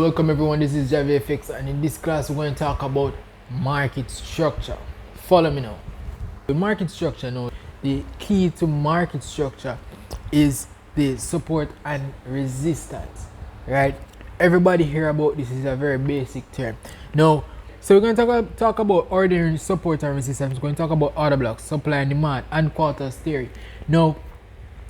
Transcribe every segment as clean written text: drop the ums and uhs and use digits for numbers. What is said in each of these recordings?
Welcome everyone, this is JAVII.fx, and in this class we're going to talk about market structure. Follow me now. The market structure now, the key to market structure is the support and resistance, right? Everybody hear about this, is a very basic term. Now, so we're going to talk about ordinary support and resistance. We're going to talk about order blocks, supply and demand, and quarters theory. Now,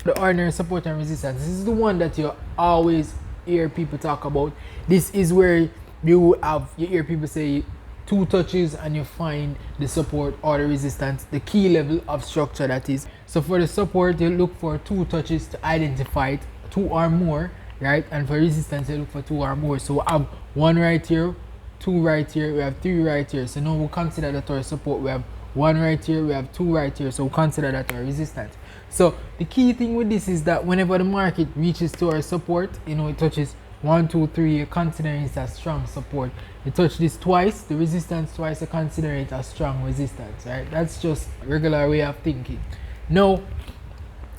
the ordinary support and resistance, this is the one that you always hear people talk about. This is where you hear people say 2 touches and you find the support or the resistance, the key level of structure that is. So for the support, you look for 2 touches to identify it, 2 or more, right? And for resistance, you look for 2 or more. So we have 1 right here, 2 right here, we have 3 right here. So now we'll consider that our support. We have 1 right here, we have 2 right here, so we'll consider that our resistance. So the key thing with this is that whenever the market reaches to our support, it touches 1, 2, 3, you consider it a strong support. You touch this twice, the resistance twice, you consider it a strong resistance, right? That's just regular way of thinking. Now,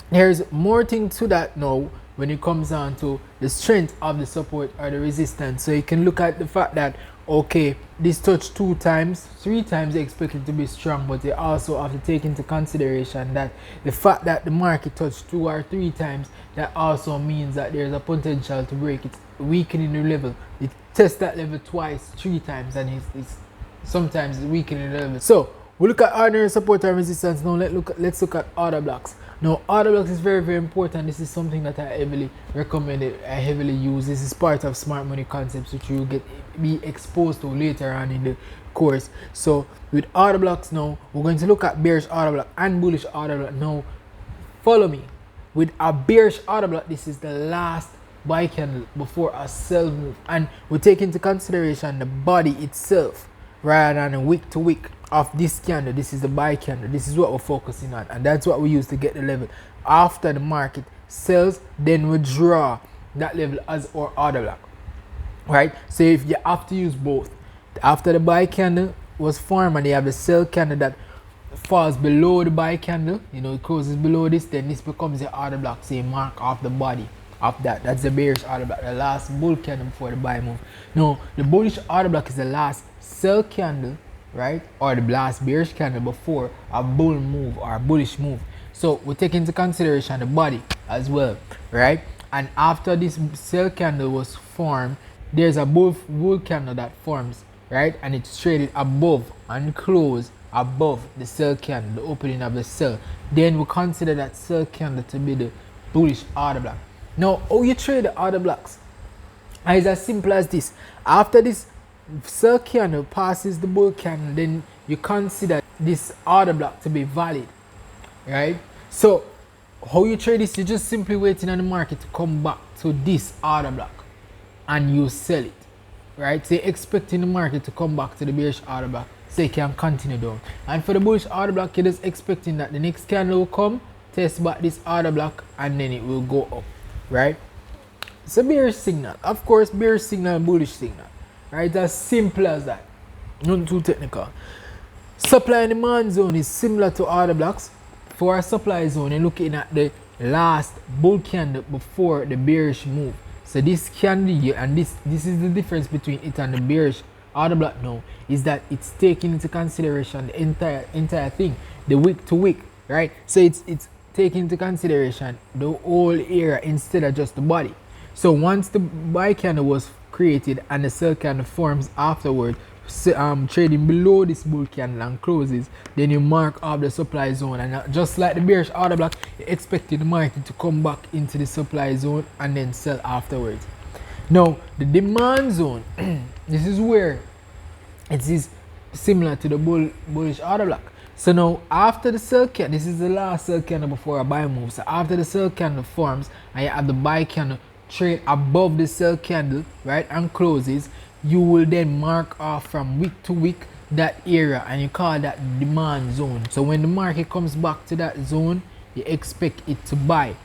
there's more thing to that now when it comes down to the strength of the support or the resistance. So you can look at the fact that, okay, this touched 2 times, 3 times you expect it to be strong, but you also have to take into consideration that the fact that the market touched 2 or 3 times, that also means that there's a potential to break it, weakening the level. It tests that level twice, 3 times, and it's sometimes weakening the level. So we look at ordinary support and resistance. Now let's look at order blocks. Now, order blocks is very, very important. This is something that I heavily recommend, I heavily use. This is part of smart money concepts which you be exposed to later on in the course. So with order blocks now, we're going to look at bearish order block and bullish order block. Now, follow me. With a bearish order block, this is the last buy candle before a sell move, and we take into consideration the body itself rather than a wick to wick of this candle. This is the buy candle. This is what we're focusing on, and that's what we use to get the level. After the market sells, then we draw that level as our order block, right? So if you have to use both, after the buy candle was formed and you have the sell candle that falls below the buy candle, it closes below this, then this becomes the order block. So you mark off the body of that. That's the bearish order block, the last bull candle before the buy move. Now, the bullish order block is the last sell candle, right, or the last bearish candle before a bull move or a bullish move. So we take into consideration the body as well, right? And after this sell candle was formed, there's a bull candle that forms, right, and it's traded above and close above the sell candle, the opening of the sell. Then we consider that sell candle to be the bullish order block. Now, how you trade the order blocks is as simple as this. After this sell candle passes the bull candle, then you consider this order block to be valid, right? So how you trade this, you're just simply waiting on the market to come back to this order block and you sell it, right? So you're expecting the market to come back to the bearish order block so you can continue down. And for the bullish order block, you're just expecting that the next candle will come, test back this order block, and then it will go up, right? It's a bearish signal. Of course, bearish signal, bullish signal, right? As simple as that. Not too technical. Supply and demand zone is similar to order blocks. For our supply zone, you're looking at the last bull candle before the bearish move. So this candle here, and this is the difference between it and the bearish order block now, is that it's taking into consideration the entire thing, the wick to wick, right? So it's taking into consideration the whole area instead of just the body. So once the buy candle was created and the sell candle forms afterward, trading below this bull candle and closes, then you mark off the supply zone, and just like the bearish order block, you're expecting the market to come back into the supply zone and then sell afterwards. Now, the demand zone, this is where it is similar to the bullish order block. So now, after the sell candle, this is the last sell candle before a buy move. So after the sell candle forms and you have the buy candle trade above the sell candle, right, and closes, you will then mark off from wick to wick that area, and you call that demand zone. So when the market comes back to that zone, you expect it to buy.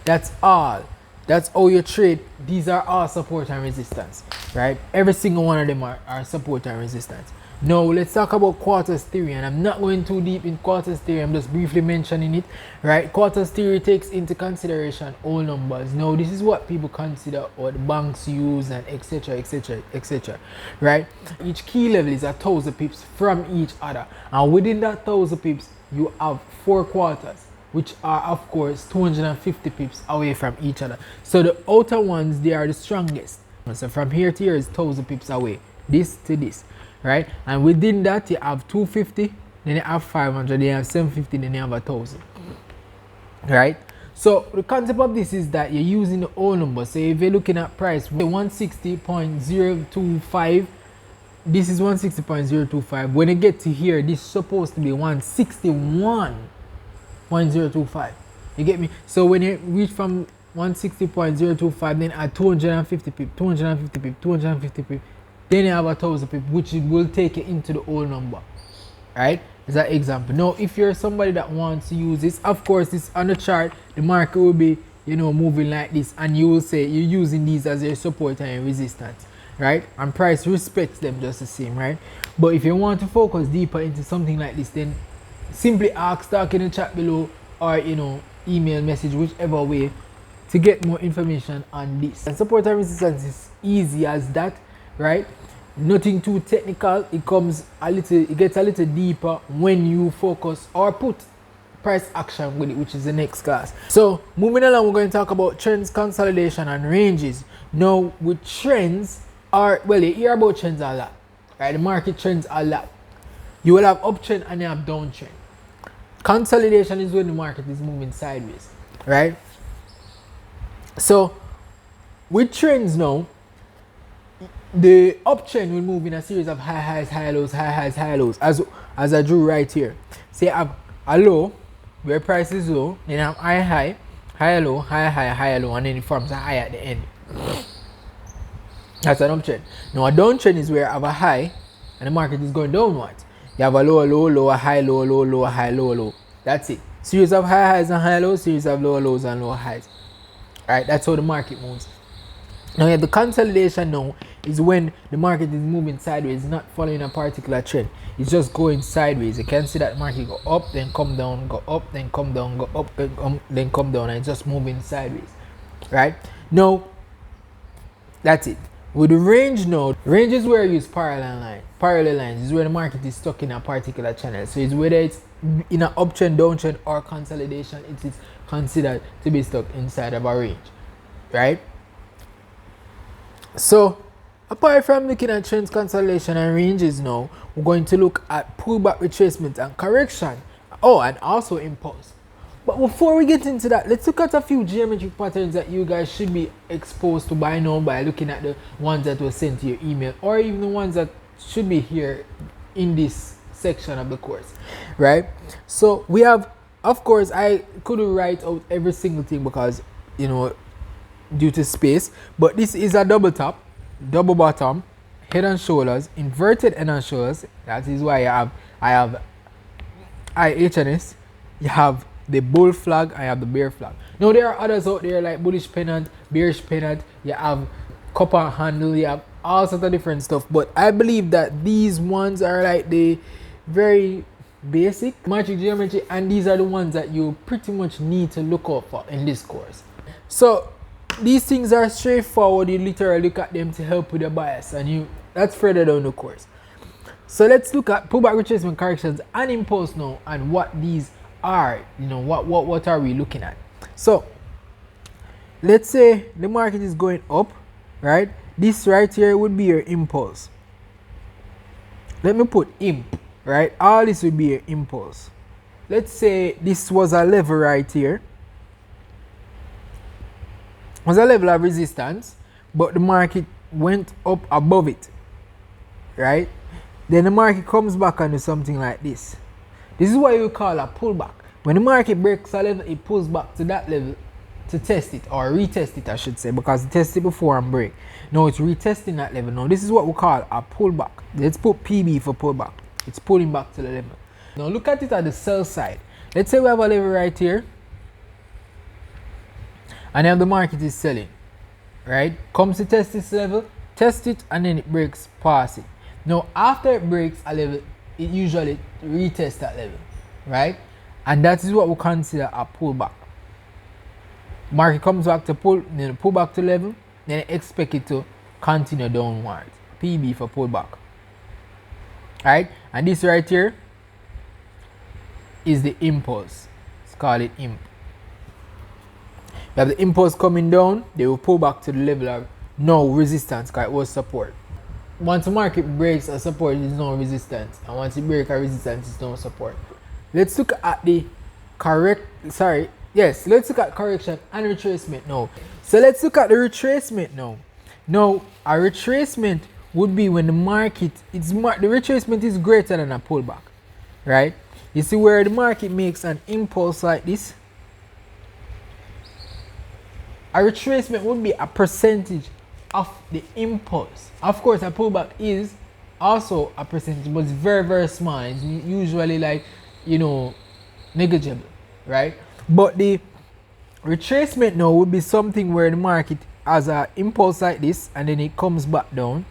That's all. That's how you trade. These are all support and resistance, right? Every single one of them are support and resistance. Now let's talk about quarters theory, and I'm not going too deep in quarters theory, I'm just briefly mentioning it, right? Quarters theory takes into consideration all numbers. Now this is what people consider, or the banks use, and etc, etc, etc, right? Each key level is 1,000 pips from each other, and within that 1,000 pips you have 4 quarters, which are of course 250 pips away from each other. So the outer ones, they are the strongest. So from here to here is 1,000 pips away, this to this, right? And within that you have 250, then you have 500, then you have 750, then you have 1,000, right? So the concept of this is that you're using the whole number. So if you're looking at price 160.025, this is 160.025. When you get to here, this is supposed to be 161.025. You get me? So when you reach from 160.025, then at 250 pip, 250 pip, 250 pip, then you have 1,000 pip, which will take you into the whole number, right? Is that example. Now if you're somebody that wants to use this, of course this on the chart, the market will be, you know, moving like this, and you will say you're using these as your support and your resistance, right? And price respects them just the same, right? But if you want to focus deeper into something like this, then simply ask, talk in the chat below, or you know, email, message, whichever way, to get more information on this. And support and resistance is easy as that, right? Nothing too technical. It gets a little deeper when you focus or put price action with it, which is the next class. So moving along, we're going to talk about trends, consolidation, and ranges. Now with trends, well, you hear about trends a lot, right? The market trends a lot. You will have uptrend and you have downtrend. Consolidation is when the market is moving sideways, right? So with trends now, the uptrend will move in a series of high highs, high lows, high highs, high lows, as I drew right here. Say I have a low where price is low, then I have high high, high low, high high, high low, and then it forms a high at the end. That's an uptrend. Now a downtrend is where I have a high and the market is going downwards. You have a lower low, lower high, lower low, lower high, lower low. That's it. Series of high highs and high lows, series of lower lows and lower highs. Alright, that's how the market moves. Now yeah, the consolidation now is when the market is moving sideways, not following a particular trend. It's just going sideways. You can see that market go up, then come down, go up, then come down, go up, then come down, and it's just moving sideways. Right? Now, that's it. With the range now, range is where I use parallel lines. Parallel lines is where the market is stuck in a particular channel. So it's whether it's in an uptrend, downtrend, or consolidation, it is considered to be stuck inside of a range. Right? So apart from looking at trends, consolidation, and ranges now, we're going to look at pullback, retracement, and correction. Oh, and also impulse. But before we get into that, let's look at a few geometric patterns that you guys should be exposed to by now by looking at the ones that were sent to your email, or even the ones that should be here in this section of the course, right? So we have, of course, I couldn't write out every single thing because, you know, due to space, but this is a double top, double bottom, head and shoulders, inverted head and shoulders. That is why I have IHNS, you have the bull flag, I have the bear flag. Now there are others out there like bullish pennant, bearish pennant, you have copper handle, you have all sorts of different stuff, but I believe that these ones are like the very basic magic geometry, and these are the ones that you pretty much need to look out for in this course. So these things are straightforward. You literally look at them to help with the bias, and that's further down the course. So let's look at pullback, retracement, corrections, and impulse now, and what these are. You know, what are we looking at? So let's say the market is going up, right? This right here would be your impulse. Let me put imp, right? All this would be your impulse. Let's say this was a level right here. Was a level of resistance, but the market went up above it, right? Then the market comes back and do something like this. This is what you call a pullback. When the market breaks a level, it pulls back to that level to test it, or retest it, I should say, because it tested before and break. Now it's retesting that level. Now this is what we call a pullback. Let's put PB for pullback. It's pulling back to the level. Now look at it at the sell side. Let's say we have a level right here, and now the market is selling, right? Comes to test this level, test it, and then it breaks past it. Now after it breaks a level, it usually retests that level, right? And that is what we consider a pullback. Market comes back to pull back to level, then expect it to continue downward. PB for pullback. Alright, and this right here is the impulse. Let's call it imp. We have the impulse coming down, they will pull back to the level of no resistance because it was support. Once the market breaks a support, it is no resistance, and once it breaks a resistance, it's no support. Let's look at the let's look at correction and retracement now. So let's look at the retracement now. Now a retracement would be when the market the retracement is greater than a pullback, right? You see where the market makes an impulse like this. A retracement would be a percentage of the impulse. Of course, a pullback is also a percentage, but it's very, very small. It's usually like, negligible, right? But the retracement now would be something where the market has an impulse like this and then it comes back down,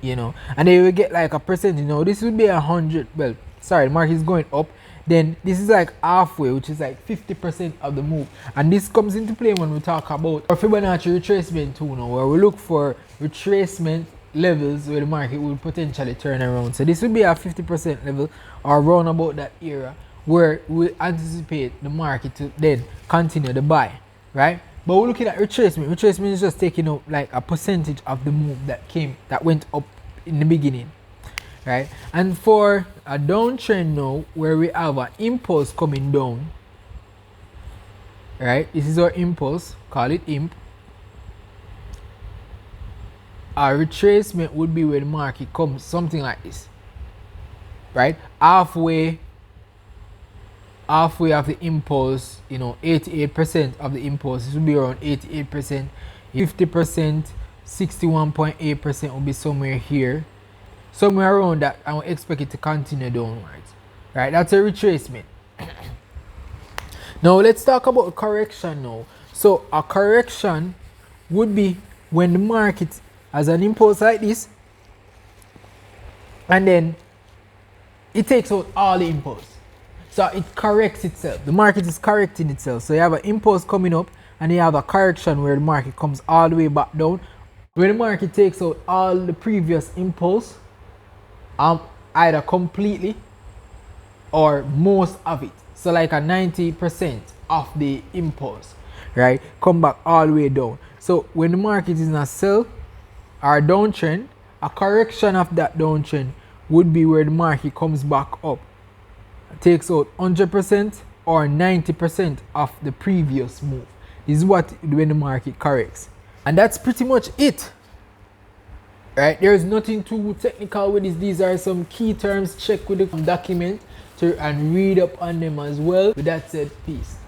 and then you will get like a percentage. This would be 100. Well, sorry, the market is going up. Then this is like halfway, which is like 50% of the move. And this comes into play when we talk about our Fibonacci retracement tool now, where we look for retracement levels where the market will potentially turn around. So this would be a 50% level or around about that area where we anticipate the market to then continue the buy, right? But we're looking at retracement. Retracement is just taking out like a percentage of the move that went up in the beginning. Right, and for a downtrend now where we have an impulse coming down, right, this is our impulse, call it imp. Our retracement would be where the market comes something like this, right, halfway of the impulse, 88% of the impulse, this would be around 88%, 50%, 61.8% will be somewhere here. Somewhere around that, I will expect it to continue downwards. Right, that's a retracement. Now let's talk about correction now. So a correction would be when the market has an impulse like this, and then it takes out all the impulse. So it corrects itself. The market is correcting itself. So you have an impulse coming up, and you have a correction where the market comes all the way back down. When the market takes out all the previous impulse, either completely or most of it, so like a 90% of the impulse, right, come back all the way down. So when the market is in a sell or downtrend, a correction of that downtrend would be where the market comes back up, takes out 100% or 90% of the previous move. This is what when the market corrects, and that's pretty much it. Right, there is nothing too technical with this. These are some key terms. Check with the document and read up on them as well. With that said, peace.